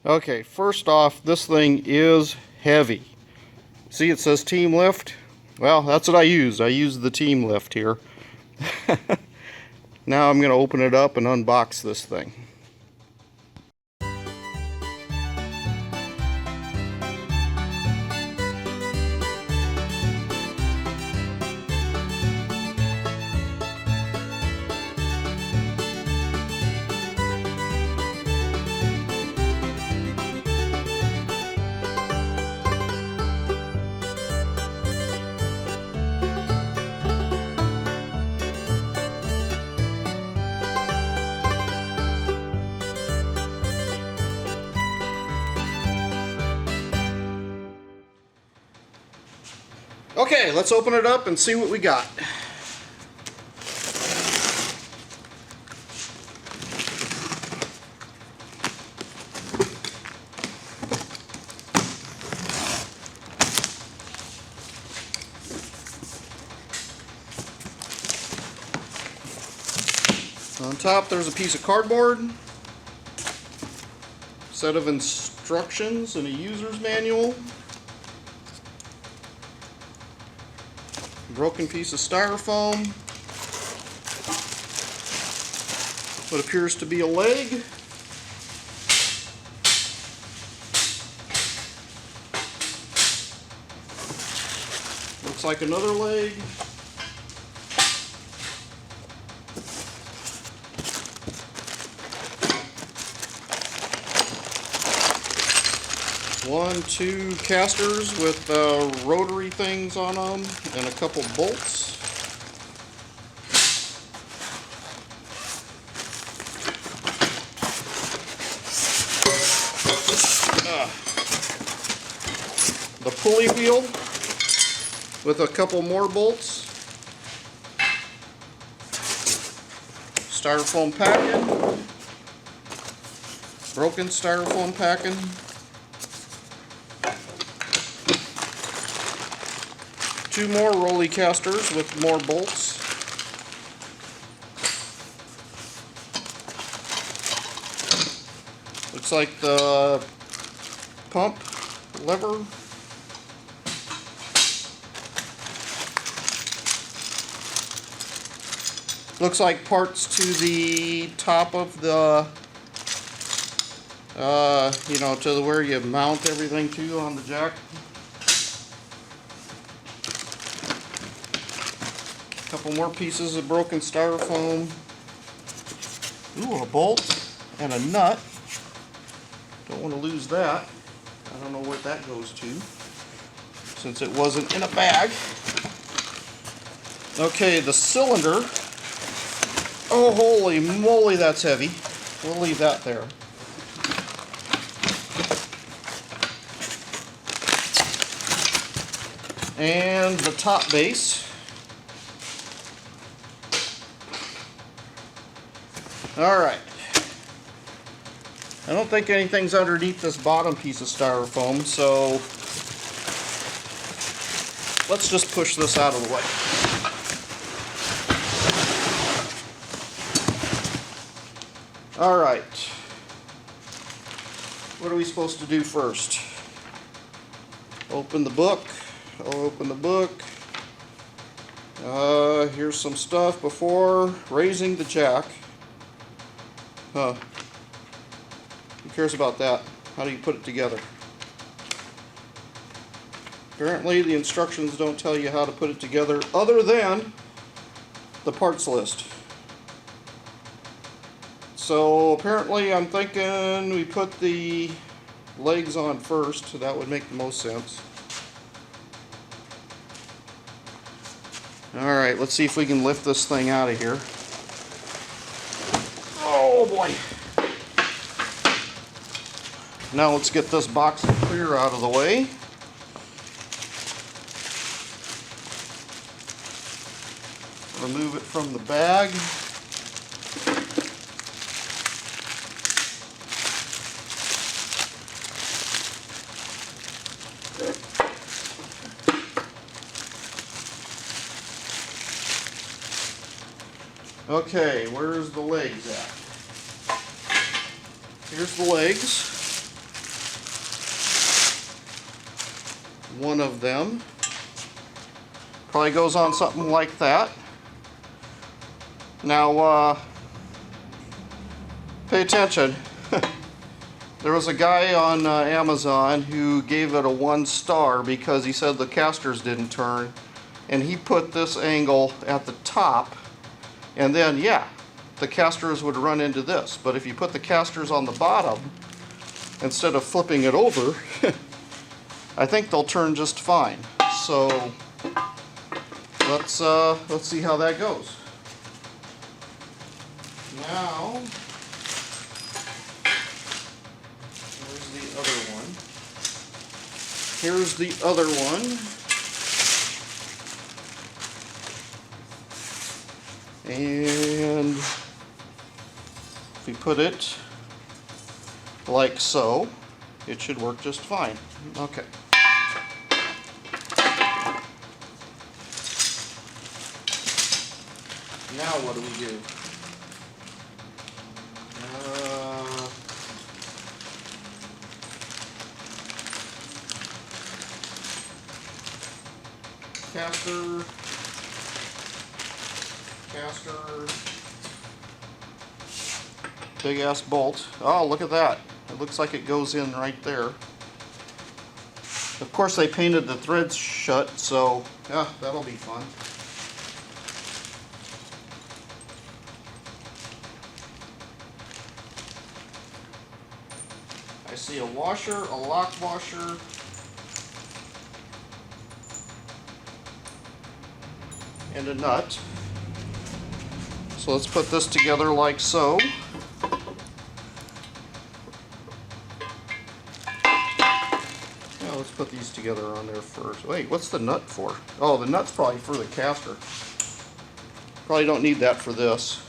Okay, first off, this thing is heavy. See, it says team lift. Well, that's what I used. I used the team lift here. Now I'm going to open it up and unbox this thing. Okay, let's open it up and see what we got. On top there's a piece of cardboard, set of instructions and a user's manual, broken piece of styrofoam, what appears to be a leg, looks like another leg, two casters with rotary things on them and a couple bolts. The pulley wheel with a couple more bolts. Styrofoam packing. Broken styrofoam packing. Two more rolly casters with more bolts. Looks like the pump lever. Looks like parts to the top of the, to where you mount everything to on the jack. Couple more pieces of broken styrofoam. Ooh, a bolt and a nut. Don't want to lose that. I don't know where that goes to, since it wasn't in a bag. Okay, the cylinder. Oh, holy moly, that's heavy. We'll leave that there. And the top base. Alright. I don't think anything's underneath this bottom piece of styrofoam, so let's just push this out of the way. Alright. What are we supposed to do first? Open the book. I'll open the book. Here's some stuff before raising the jack. Huh. Who cares about that? How do you put it together? Apparently the instructions don't tell you how to put it together other than the parts list. So apparently I'm thinking we put the legs on first. That would make the most sense. Alright, let's see if we can lift this thing out of here. Oh boy. Now let's get this box clear out of the way. Remove it from the bag. Okay, where's the legs at? Here's the legs. one of them. Probably goes on something like that. Now, pay attention. There was a guy on Amazon who gave it a 1 star because he said the casters didn't turn, and he put this angle at the top, and then yeah, the casters would run into this. But if you put the casters on the bottom instead of flipping it over, I think they'll turn just fine. So let's see how that goes. Now, where's the other one? Here's the other one. And if we put it like so, it should work just fine. Okay. Now what do we do? Caster, big ass bolt. Oh, look at that. It looks like it goes in right there. Of course they painted the threads shut, so yeah, that'll be fun. I see a washer, a lock washer, and a nut. So let's put this together like so. Now let's put these together on there first. Wait, what's the nut for? Oh, the nut's probably for the caster. Probably don't need that for this.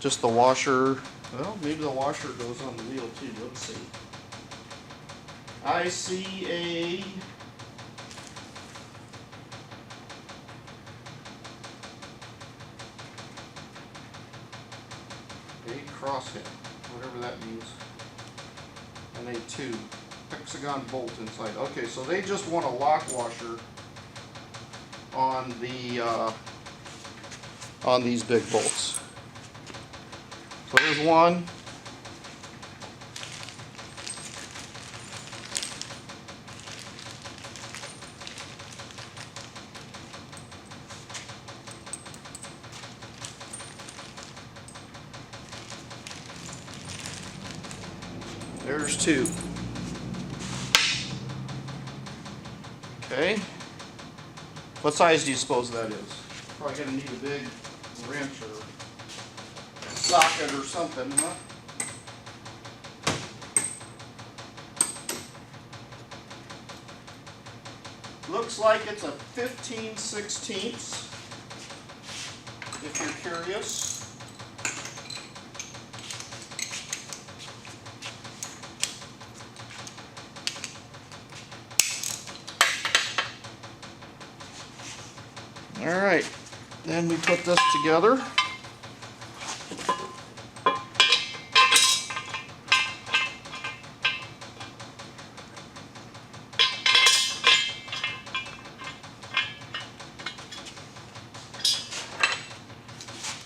Just the washer. Well, maybe the washer goes on the wheel too. Let's see. I see a crosshead, whatever that means, and a 2 hexagon bolt inside. Okay, so they just want a lock washer on the on these big bolts. So there's one. There's 2. Okay. What size do you suppose that is? Probably gonna need a big wrench or socket or something, huh? Looks like it's a 15/16, if you're curious. All right, then we put this together.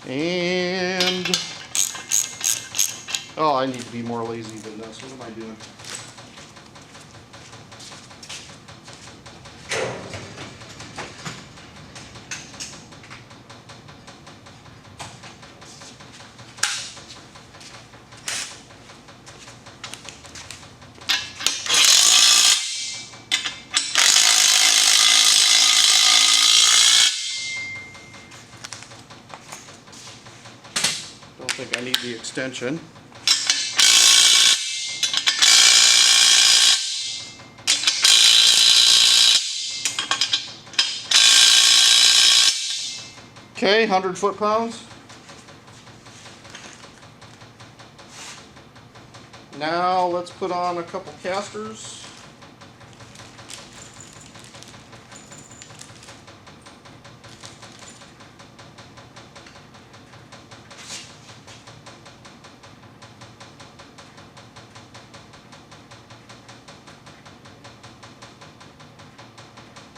And, oh, I need to be more lazy than this. What am I doing? Don't think I need the extension. Okay, 100 foot-pounds. Now let's put on a couple casters.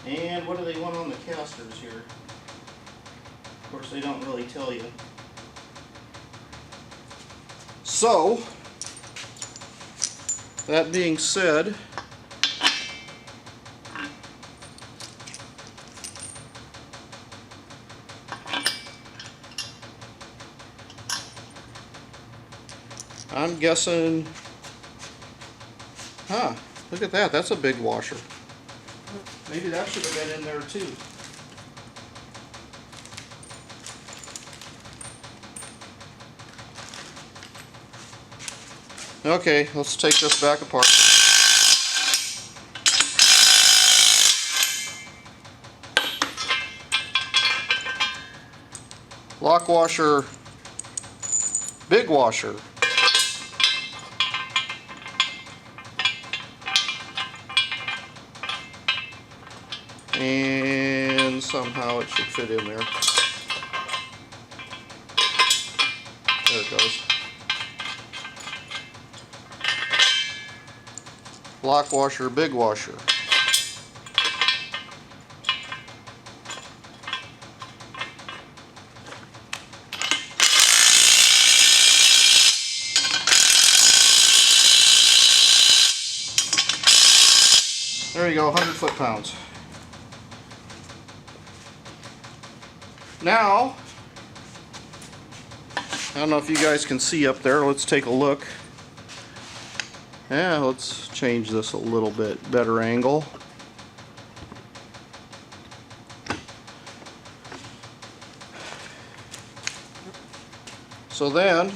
And what do they want on the casters here? Of course, they don't really tell you. So, that being said, I'm guessing, look at that, that's a big washer. Maybe that should have been in there too. Okay, let's take this back apart. Lock washer, big washer. And somehow it should fit in there. There it goes. Lock washer, big washer. There you go, 100 foot-pounds. Now, I don't know if you guys can see up there. Let's take a look. Yeah, let's change this a little bit. Better angle. So then,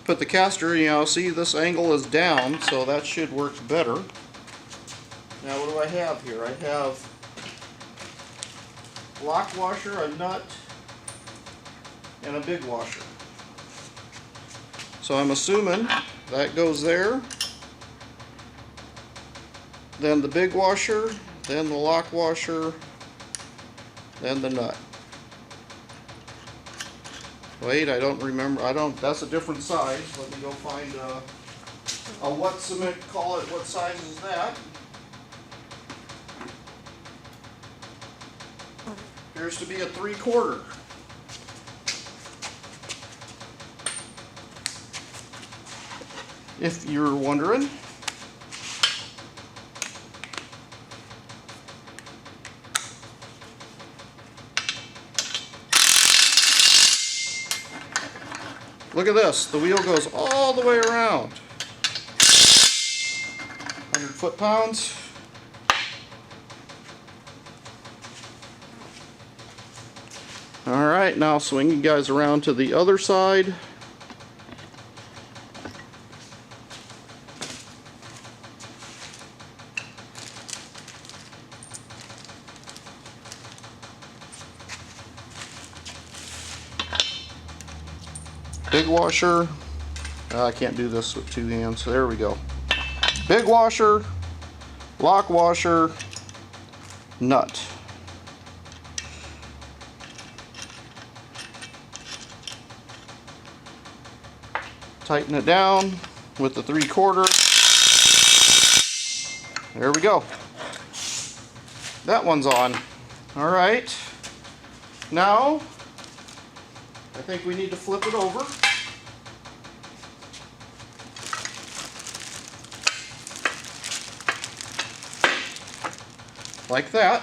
put the caster, you know, see this angle is down, so that should work better. Now what do I have here? I have lock washer, a nut, and a big washer. So I'm assuming that goes there, then the big washer, then the lock washer, then the nut. Wait, I don't remember, that's a different size. Let me go find a what cement, call it, what size is that? Appears to be a 3/4. If you're wondering. Look at this, the wheel goes all the way around. 100 foot-pounds. Alright, now swing you guys around to the other side. Big washer. I can't do this with two hands. There we go. Big washer, lock washer, nut. Tighten it down with the 3/4. There we go. That one's on. All right. Now, I think we need to flip it over. Like that.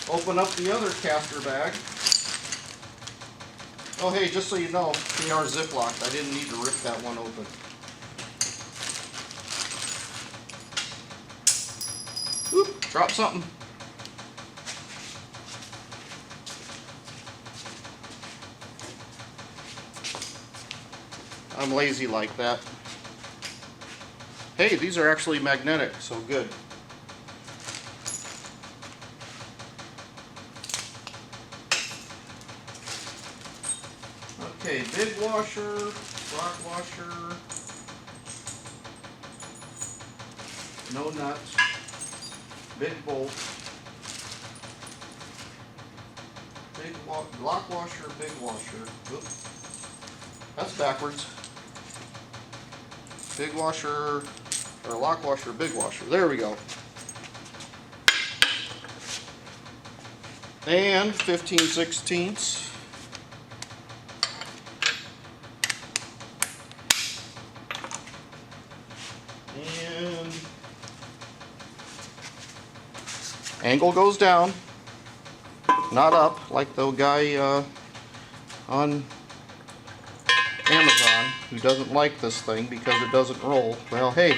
Open up the other caster bag. Oh hey, just so you know, they are ziplocked. I didn't need to rip that one open. Oop, drop something. I'm lazy like that. Hey, these are actually magnetic, so good. Okay, big washer, rock washer, no nuts, big bolt, big lock washer, big washer. Oops, that's backwards. Big washer, or a lock washer, big washer. There we go. And 15/16. And angle goes down, not up like the guy on Amazon who doesn't like this thing because it doesn't roll. Well, hey,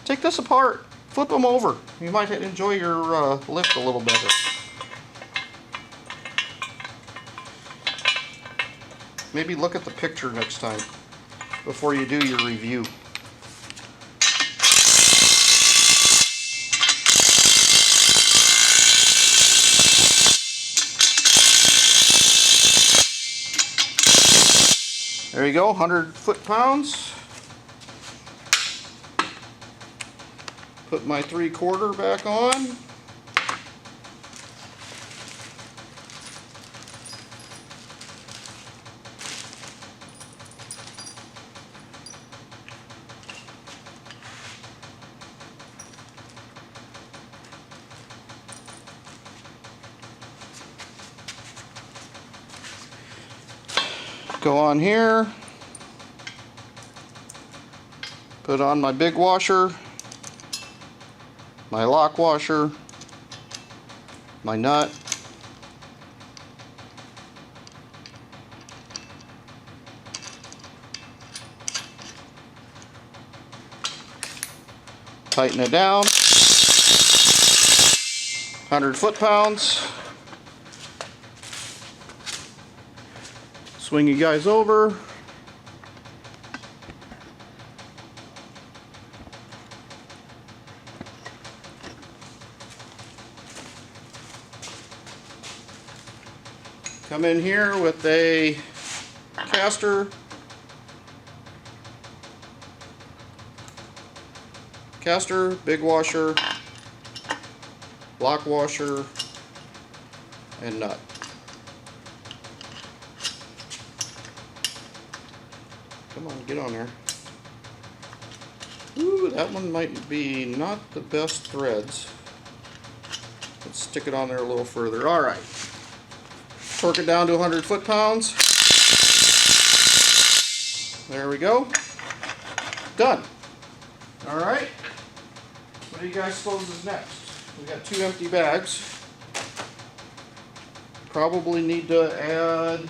take this apart, flip them over. You might enjoy your lift a little better. Maybe look at the picture next time before you do your review. There you go, 100 foot-pounds. Put my 3/4 back on. Go on here, put on my big washer, my lock washer, my nut, tighten it down, 100 foot-pounds. Swing you guys over. Come in here with a caster, big washer, lock washer, and nut. Come on, get on there. Ooh, that one might be not the best threads. Let's stick it on there a little further. All right. Torque it down to 100 foot-pounds. There we go. Done. All right. What do you guys suppose is next? We got 2 empty bags. Probably need to add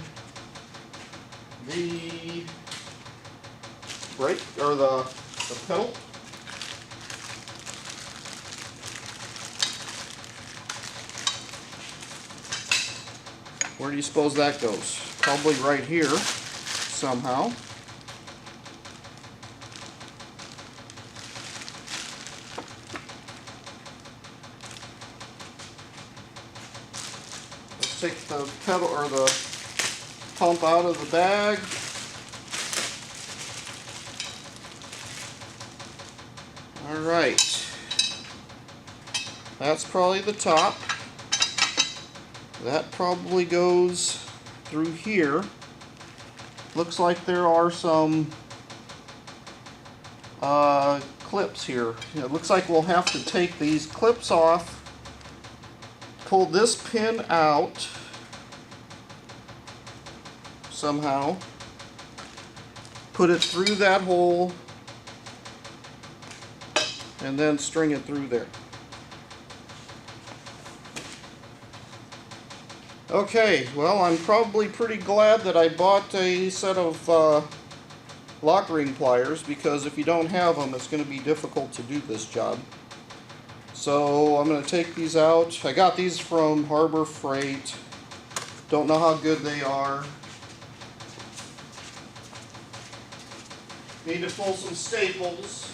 the brake or the pedal. Where do you suppose that goes? Probably right here somehow. Let's take the pedal or the pump out of the bag. Alright, that's probably the top. That probably goes through here. Looks like there are some clips here. It looks like we'll have to take these clips off, pull this pin out somehow, put it through that hole, and then string it through there. Okay, well, I'm probably pretty glad that I bought a set of lock ring pliers, because if you don't have them, it's going to be difficult to do this job. So I'm going to take these out. I got these from Harbor Freight. Don't know how good they are. Need to pull some staples.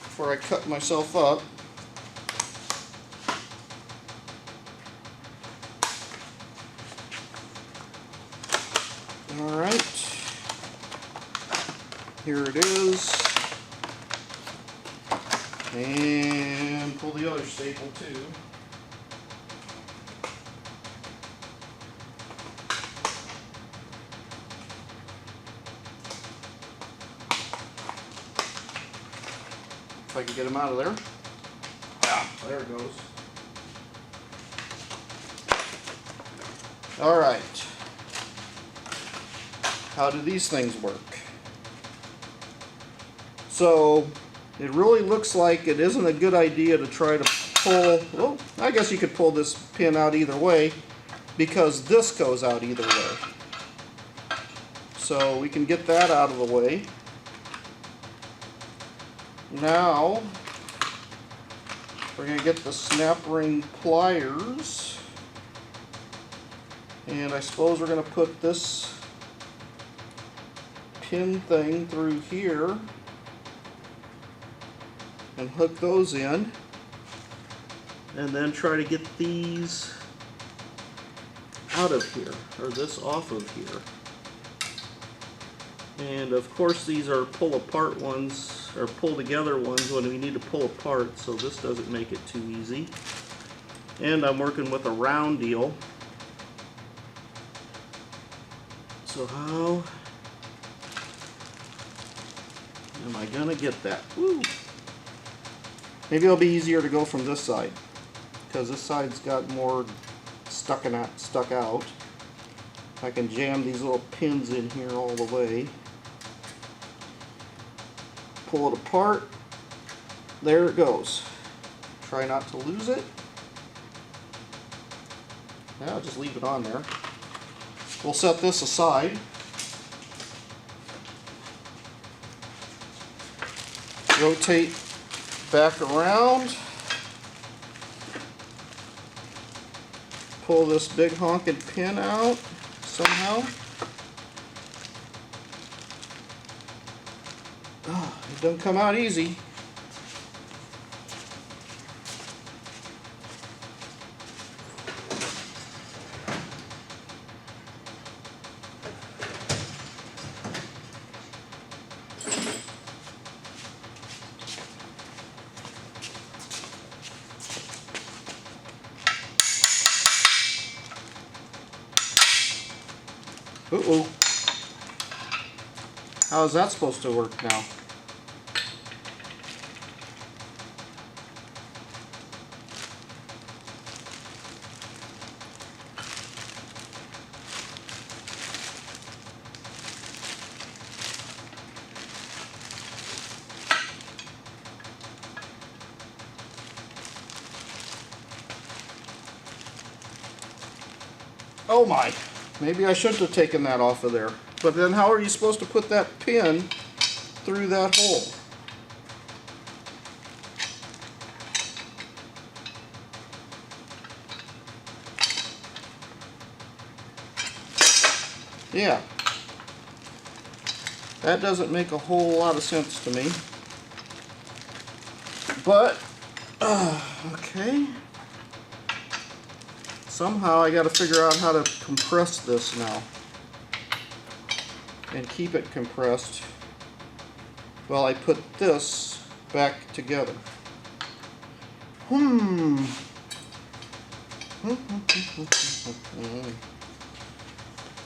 Before I cut myself up. Alright, here it is, and pull the other staple too. I can get them out of there. Ah, there it goes. All right. How do these things work? So it really looks like it isn't a good idea to try to pull, well, I guess you could pull this pin out either way because this goes out either way. So we can get that out of the way. Now we're going to get the snap ring pliers, and I suppose we're going to put this pin thing through here and hook those in, and then try to get these out of here, or this off of here. And of course these are pull apart ones, or pull together ones when we need to pull apart, so this doesn't make it too easy. And I'm working with a round deal. So how am I gonna get that? Woo! Maybe it'll be easier to go from this side, because this side's got more stuck out. I can jam these little pins in here all the way. Pull it apart. There it goes. Try not to lose it. Yeah, I'll just leave it on there. We'll set this aside. Rotate back around. Pull this big honking pin out somehow. Oh, it doesn't come out easy. Uh-oh. How is that supposed to work now? Oh my! Maybe I shouldn't have taken that off of there. But then how are you supposed to put that pin through that hole? Yeah. That doesn't make a whole lot of sense to me. But, okay. Somehow I got to figure out how to compress this now and keep it compressed while I put this back together.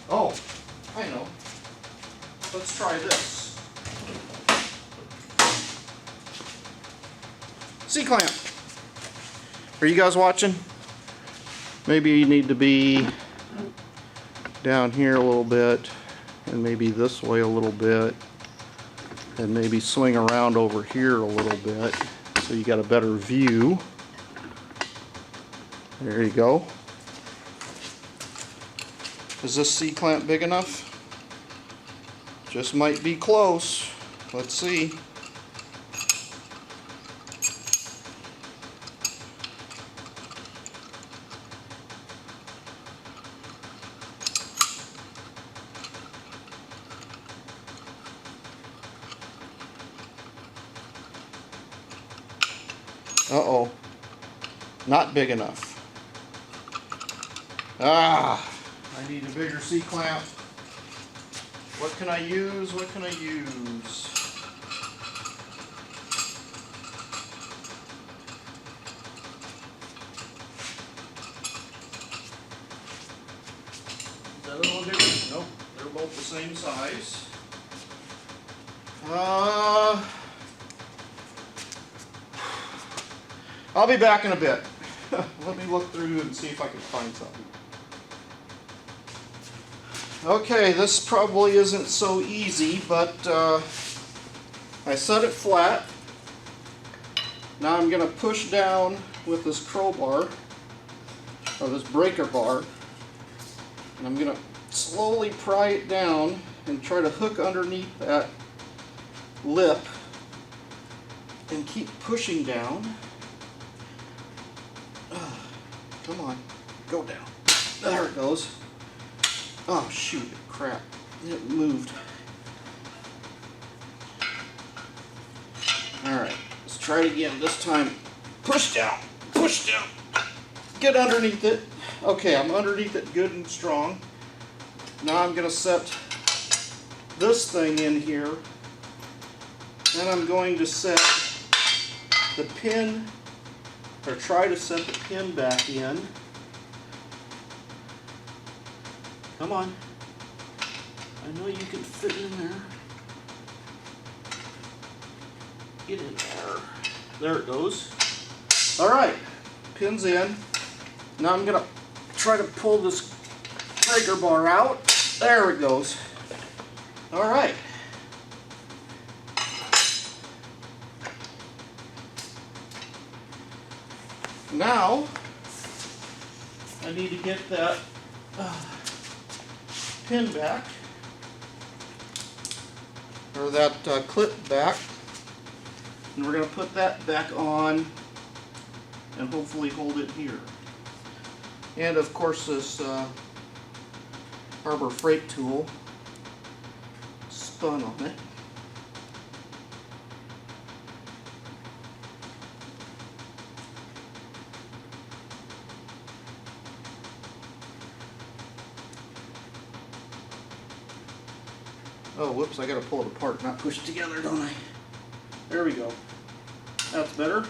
Oh, I know. Let's try this. C-clamp. Are you guys watching? Maybe you need to be down here a little bit, and maybe this way a little bit, and maybe swing around over here a little bit so you got a better view. There you go. Is this C-clamp big enough? Just might be close. Let's see. Uh-oh. Not big enough. Ah, I need a bigger C-clamp. What can I use? What can I use? Is that a little different? Nope, they're both the same size. I'll be back in a bit. Let me look through and see if I can find something. Okay, this probably isn't so easy, but I set it flat. Now I'm going to push down with this crowbar, or this breaker bar, and I'm going to slowly pry it down and try to hook underneath that lip and keep pushing down. Come on, go down. There it goes. Oh shoot, crap. It moved. Alright, let's try it again. This time, push down, push down. Get underneath it. Okay, I'm underneath it good and strong. Now I'm going to set this thing in here. Then I'm going to set the pin, or try to set the pin back in. Come on. I know you can fit in there. Get in there. There it goes. Alright, pin's in. Now I'm going to try to pull this breaker bar out. There it goes. Alright. Now, I need to get that pin back, or that clip back, and we're going to put that back on and hopefully hold it here. And of course this Harbor Freight tool spun on it. Oh, whoops, I gotta pull it apart, not push it together, don't I? There we go. That's better.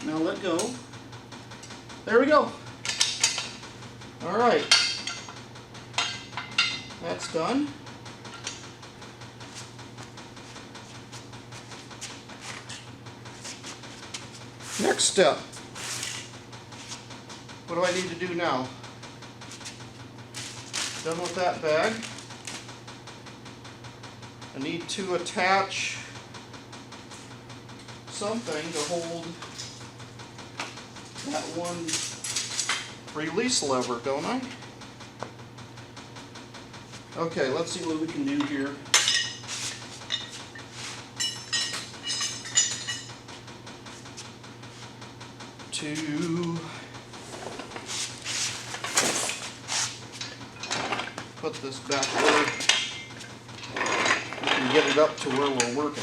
Now let go. There we go. Alright. That's done. Next step. What do I need to do now? Done with that bag. I need to attach something to hold that one release lever, don't I? Okay, let's see what we can do here. To put this back where we can get it up to where we're working.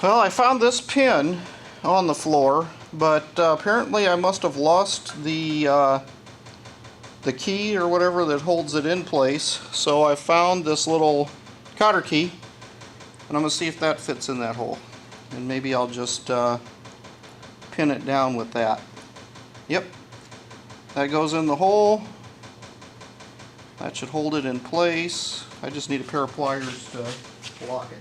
Well, I found this pin on the floor, but apparently I must have lost the key or whatever that holds it in place. So I found this little cotter key, and I'm going to see if that fits in that hole. And maybe I'll just pin it down with that. Yep, that goes in the hole. That should hold it in place. I just need a pair of pliers to block it.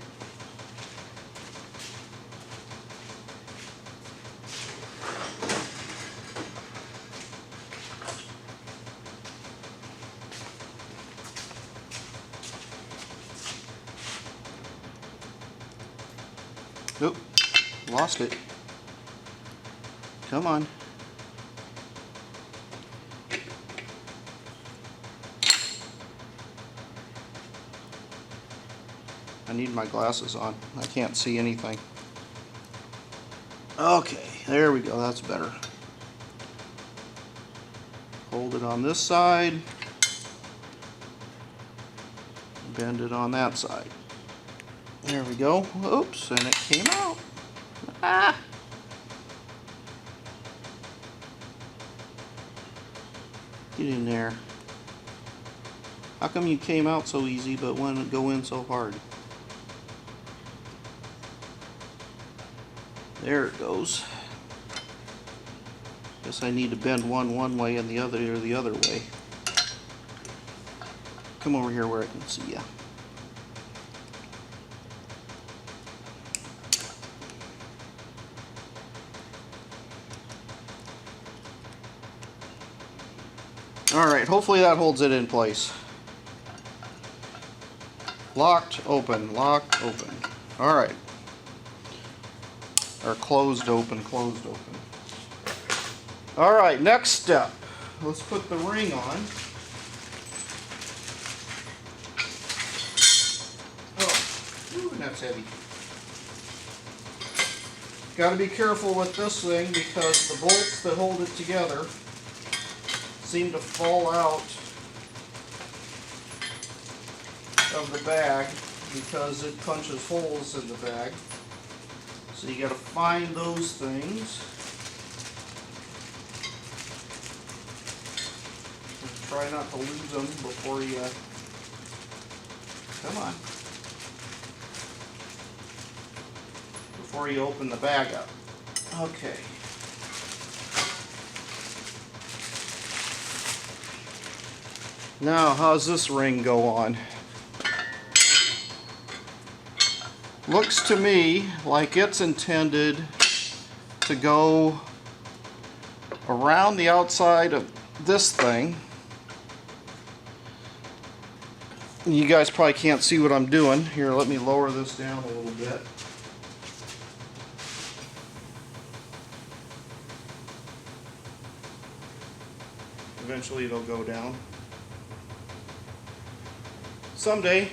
Oop, lost it. Come on. I need my glasses on. I can't see anything. Okay, there we go. That's better. Hold it on this side. Bend it on that side. There we go. Oops, and it came out. Ah! Get in there. How come you came out so easy but went to go in so hard? There it goes. Guess I need to bend one way and the other way. Come over here where I can see ya. Alright, hopefully that holds it in place. Locked, open, locked, open. Alright. Or closed, open, closed, open. Alright, next step. Let's put the ring on. Oh, ooh, that's heavy. Got to be careful with this thing because the bolts that hold it together seem to fall out of the bag because it punches holes in the bag. So you got to find those things. And try not to lose them before you. Come on. Before you open the bag up. Okay. Now, how's this ring go on? Looks to me like it's intended to go around the outside of this thing. You guys probably can't see what I'm doing. Here, let me lower this down a little bit. Eventually it'll go down. Someday.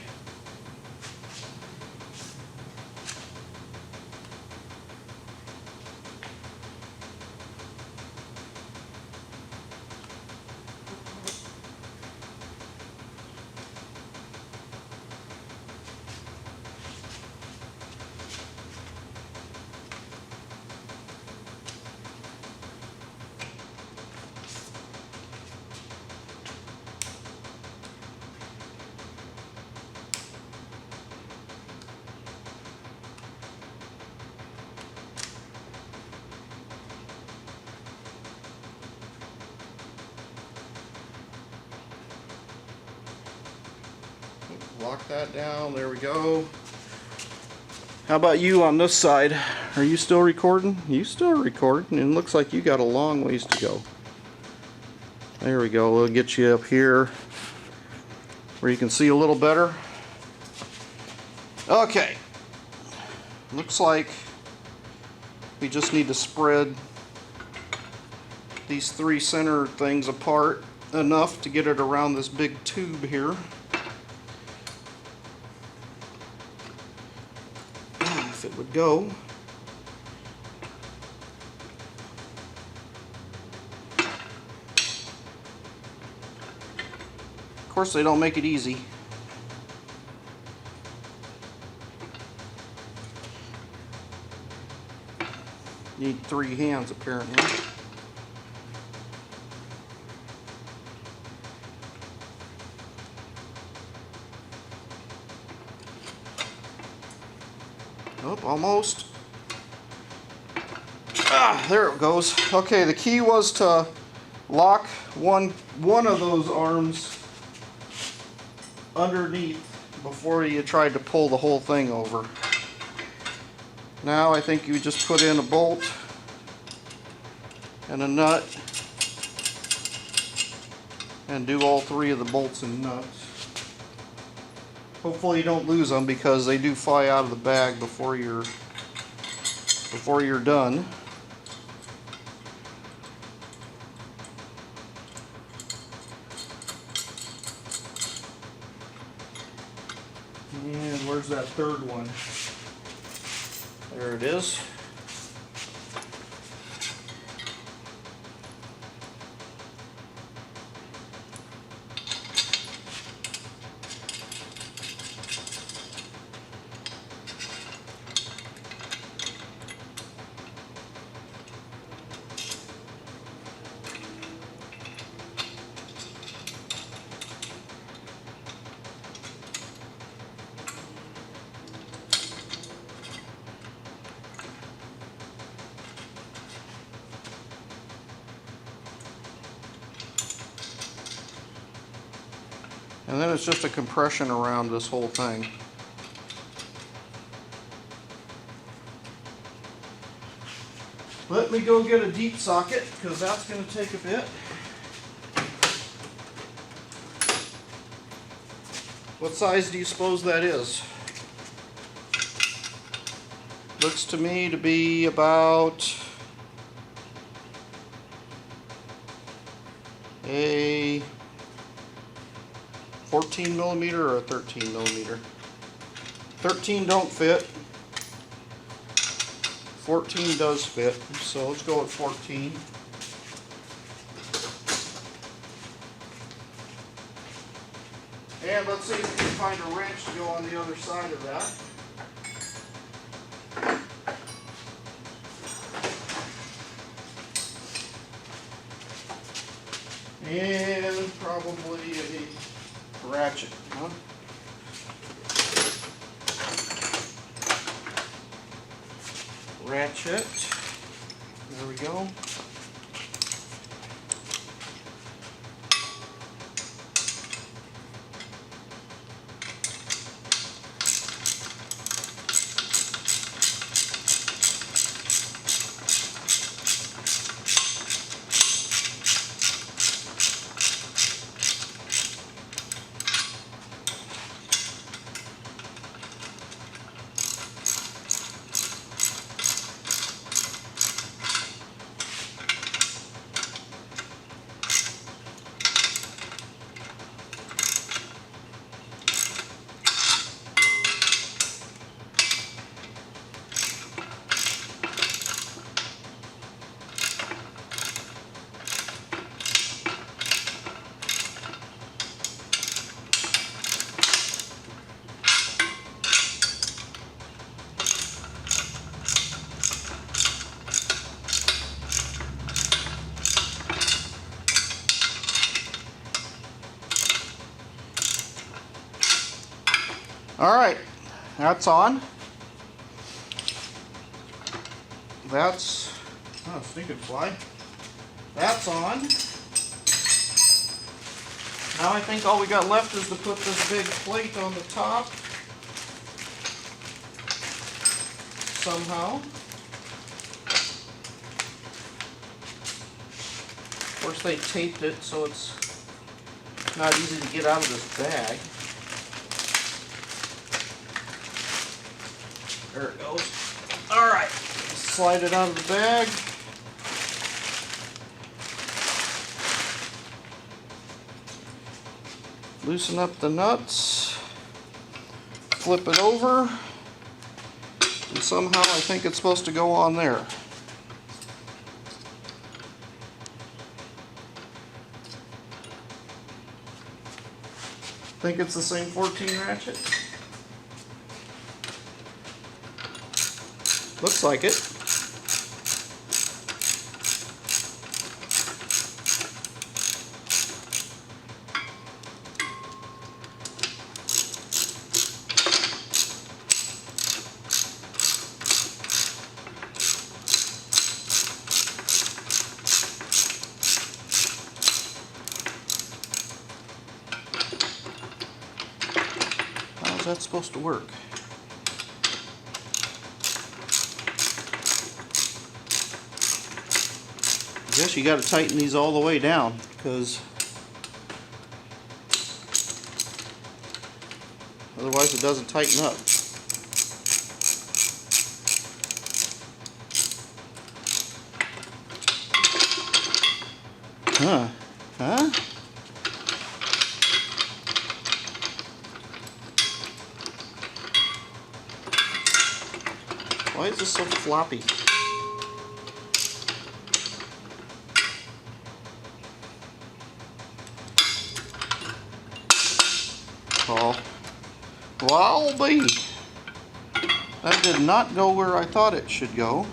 Lock that down. There we go. How about you on this side? Are you still recording? You still recording? And it looks like you got a long ways to go. There we go. We'll get you up here where you can see a little better. Okay. Looks like we just need to spread these three center things apart enough to get it around this big tube here. If it would go. Of course, they don't make it easy. Need 3 hands apparently. Oh, almost. Ah, there it goes. Okay, the key was to lock one of those arms underneath before you tried to pull the whole thing over. Now I think you just put in a bolt and a nut and do all 3 of the bolts and nuts. Hopefully you don't lose them because they do fly out of the bag before you're done. And where's that third one? There it is. And then it's just a compression around this whole thing. Let me go get a deep socket, because that's going to take a bit. What size do you suppose that is? Looks to me to be about a 14 millimeter or a 13 millimeter. 13 don't fit. 14 does fit, so let's go with 14. And let's see if we can find a wrench to go on the other side of that. And probably a ratchet, huh? Ratchet. There we go. Alright, that's on. That's, oh, stinking fly. That's on. Now I think all we got left is to put this big plate on the top. Somehow. Of course they taped it so it's not easy to get out of this bag. There it goes. Alright, slide it out of the bag. Loosen up the nuts. Flip it over. And somehow I think it's supposed to go on there. Think it's the same 14 ratchet? Looks like it. How's that supposed to work? I guess you got to tighten these all the way down, because otherwise it doesn't tighten up. Huh? Why is this so floppy? Oh, well, be. That did not go where I thought it should go.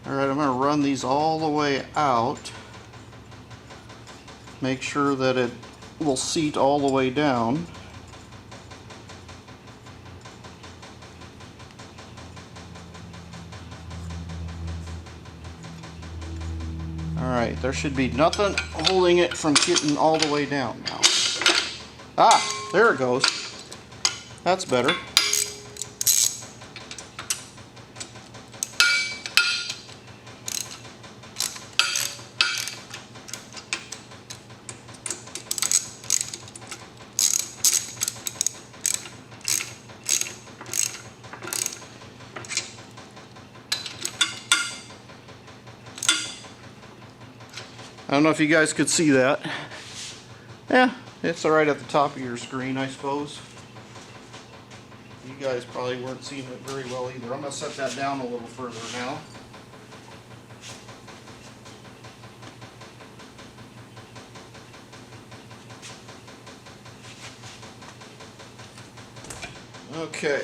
Alright, I'm going to run these all the way out. Make sure that it will seat all the way down. Alright, there should be nothing holding it from getting all the way down now. Ah, there it goes. That's better. I don't know if you guys could see that. Yeah, it's right at the top of your screen, I suppose. You guys probably weren't seeing it very well either. I'm going to set that down a little further now. Okay.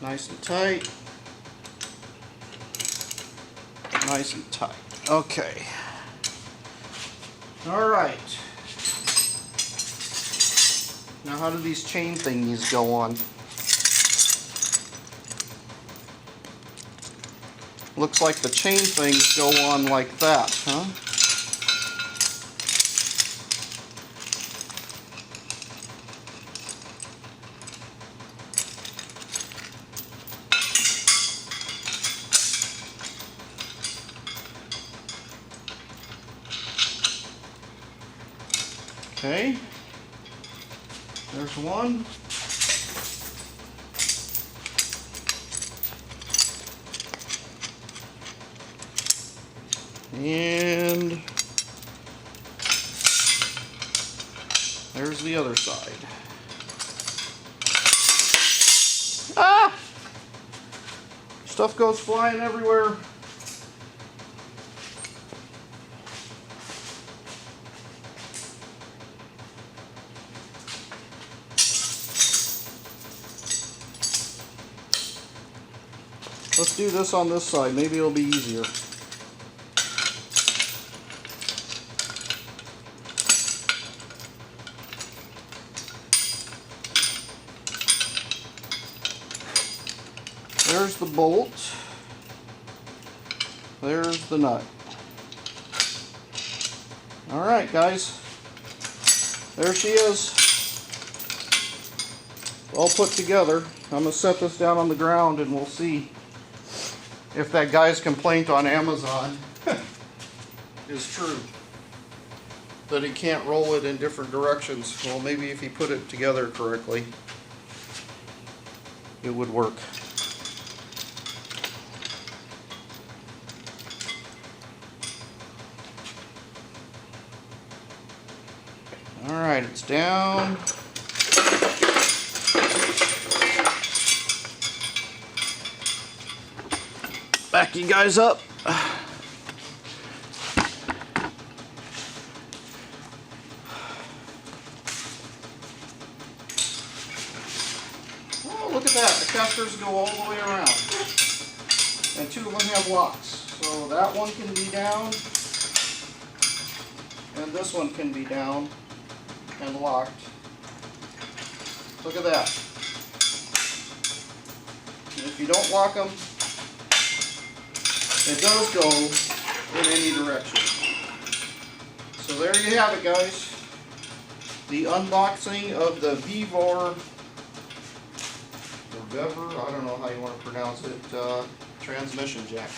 Nice and tight. Nice and tight. Okay. All right. Now how do these chain thingies go on? Looks like the chain things go on like that, huh? Okay, there's one. And there's the other side. Ah! Stuff goes flying everywhere. Let's do this on this side. Maybe it'll be easier. There's the bolt. There's the nut. Alright guys, there she is, all put together. I'm going to set this down on the ground and we'll see if that guy's complaint on Amazon is true, that he can't roll it in different directions. Well, maybe if he put it together correctly, it would work. Alright, it's down. Back you guys up. Oh, look at that. The casters go all the way around. And two of them have locks. So that one can be down. And this one can be down and locked. Look at that. And if you don't lock them, it does go in any direction. So there you have it, guys. The unboxing of the VEVOR, or VEVOR, I don't know how you want to pronounce it, transmission jack.